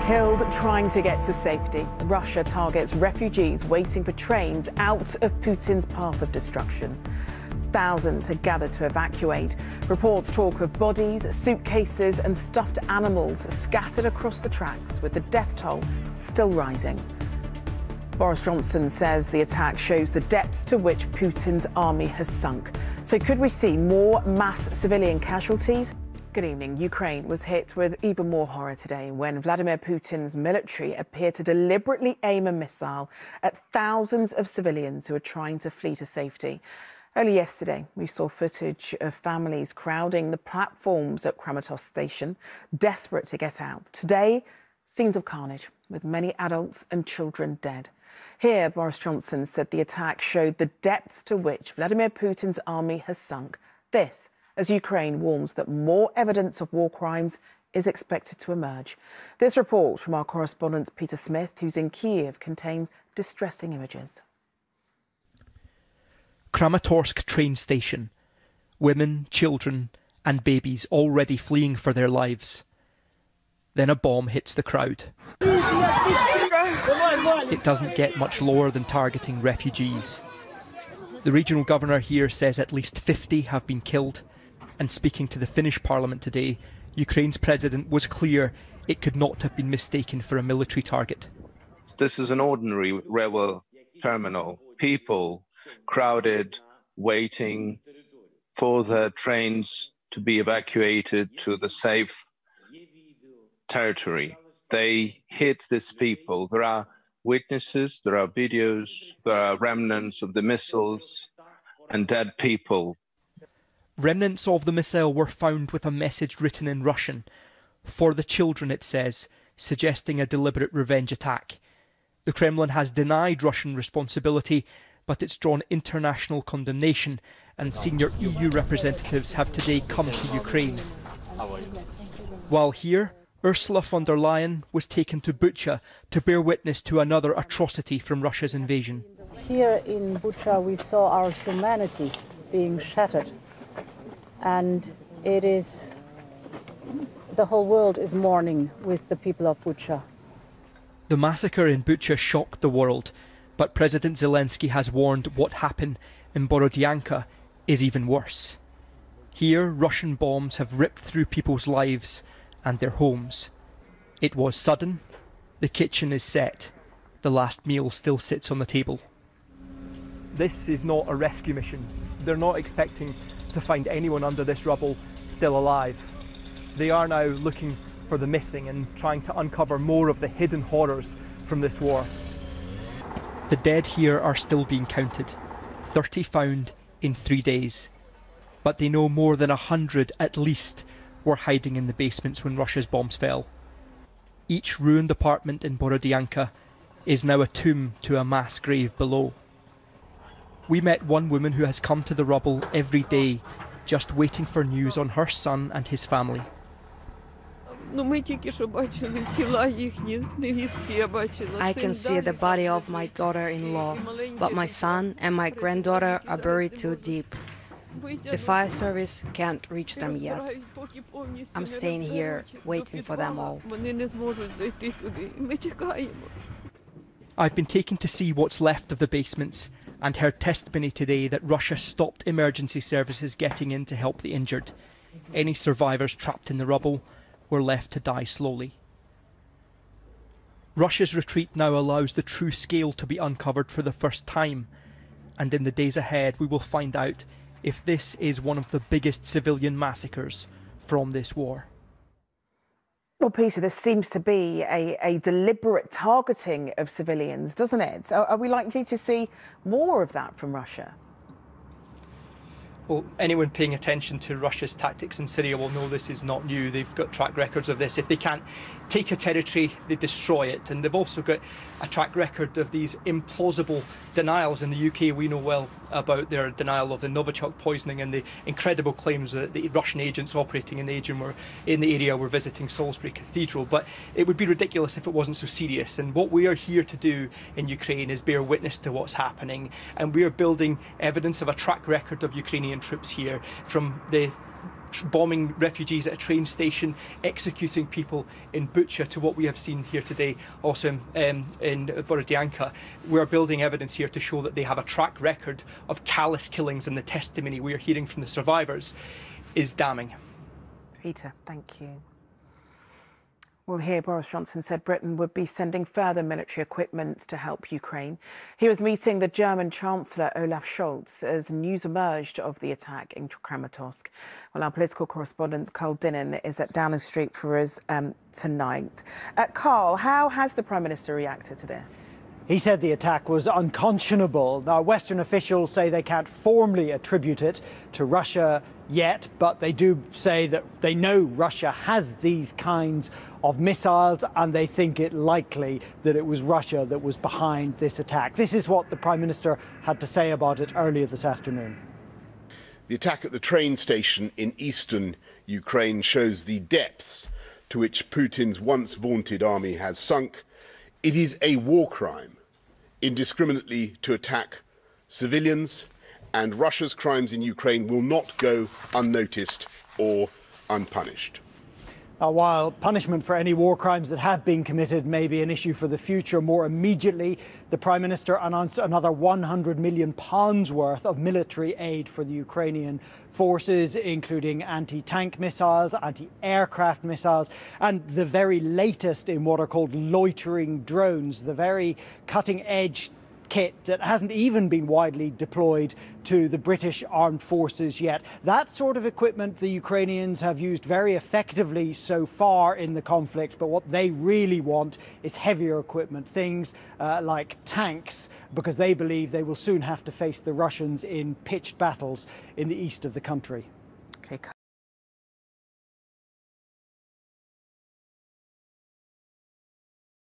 Killed trying to get to safety. Russia targets refugees waiting for trains out of Putin's path of destruction. Thousands had gathered to evacuate. Reports talk of bodies, suitcases and stuffed animals scattered across the tracks, with the death toll still rising. Boris Johnson says the attack shows the depths to which Putin's army has sunk. So could we see more mass civilian casualties? Good evening. Ukraine was hit with even more horror today when Vladimir Putin's military appeared to deliberately aim a missile at thousands of civilians who are trying to flee to safety. Early yesterday, we saw footage of families crowding the platforms at Kramatorsk station, desperate to get out. Today, scenes of carnage, with many adults and children dead. Here, Boris Johnson said the attack showed the depths to which Vladimir Putin's army has sunk. This, as Ukraine warns that more evidence of war crimes is expected to emerge. This report from our correspondent Peter Smith, who's in Kiev, contains distressing images. Kramatorsk train station. Women, children and babies already fleeing for their lives. Then a bomb hits the crowd. It doesn't get much lower than targeting refugees. The regional governor here says at least 50 have been killed. And speaking to the Finnish parliament today, Ukraine's president was clear it could not have been mistaken for a military target. This is an ordinary railway terminal. People crowded, waiting for the trains to be evacuated to the safe territory. They hit these people. There are witnesses, there are videos, there are remnants of the missiles and dead people. Remnants of the missile were found with a message written in Russian. For the children, it says, suggesting a deliberate revenge attack. The Kremlin has denied Russian responsibility, but it's drawn international condemnation, and senior EU representatives have today come to Ukraine. While here, Ursula von der Leyen was taken to Bucha to bear witness to another atrocity from Russia's invasion. Here in Bucha we saw our humanity being shattered, and the whole world is mourning with the people of Bucha. The massacre in Bucha shocked the world, but President Zelensky has warned what happened in Borodyanka is even worse. Here, Russian bombs have ripped through people's lives and their homes. It was sudden, the kitchen is set, the last meal still sits on the table. This is not a rescue mission. They're not expecting to find anyone under this rubble still alive. They are now looking for the missing and trying to uncover more of the hidden horrors from this war. The dead here are still being counted, 30 found in 3 days. But they know more than 100 at least were hiding in the basements when Russia's bombs fell. Each ruined apartment in Borodyanka is now a tomb to a mass grave below. We met one woman who has come to the rubble every day, just waiting for news on her son and his family. I can see the body of my daughter-in-law, but my son and my granddaughter are buried too deep. The fire service can't reach them yet. I'm staying here, waiting for them all. I've been taken to see what's left of the basements and heard testimony today that Russia stopped emergency services getting in to help the injured. Any survivors trapped in the rubble were left to die slowly. Russia's retreat now allows the true scale to be uncovered for the first time, and in the days ahead we will find out if this is one of the biggest civilian massacres from this war. Well, Peter, this seems to be a deliberate targeting of civilians, doesn't it? Are we likely to see more of that from Russia? Well, anyone paying attention to Russia's tactics in Syria will know this is not new. They've got track records of this. If they can't take a territory, they destroy it. And they've also got a track record of these implausible denials. In the UK, we know well about their denial of the Novichok poisoning and the incredible claims that the Russian agents operating in the area were visiting Salisbury Cathedral. But it would be ridiculous if it wasn't so serious. And what we are here to do in Ukraine is bear witness to what's happening. And we are building evidence of a track record of Ukrainian troops here, from the bombing refugees at a train station, executing people in Bucha, to what we have seen here today also in Borodianka. We're building evidence here to show that they have a track record of callous killings, and the testimony we are hearing from the survivors is damning. Peter, thank you. Well, here Boris Johnson said Britain would be sending further military equipment to help Ukraine. He was meeting the German Chancellor Olaf Scholz as news emerged of the attack in Kramatorsk. Well, our political correspondent Carl Dinnan is at Downing Street for us tonight. Carl, how has the Prime Minister reacted to this? He said the attack was unconscionable. Now, Western officials say they can't formally attribute it to Russia yet, but they do say that they know Russia has these kinds of missiles, and they think it likely that it was Russia that was behind this attack. This is what the Prime Minister had to say about it earlier this afternoon. The attack at the train station in eastern Ukraine shows the depths to which Putin's once vaunted army has sunk. It is a war crime indiscriminately to attack civilians, and Russia's crimes in Ukraine will not go unnoticed or unpunished. While punishment for any war crimes that have been committed may be an issue for the future, more immediately the Prime Minister announced another £100 million worth of military aid for the Ukrainian forces, including anti-tank missiles, anti-aircraft missiles, and the very latest in what are called loitering drones, the very cutting-edge kit that hasn't even been widely deployed to the British armed forces yet. That sort of equipment the Ukrainians have used very effectively so far in the conflict, but what they really want is heavier equipment, things like tanks, because they believe they will soon have to face the Russians in pitched battles in the east of the country.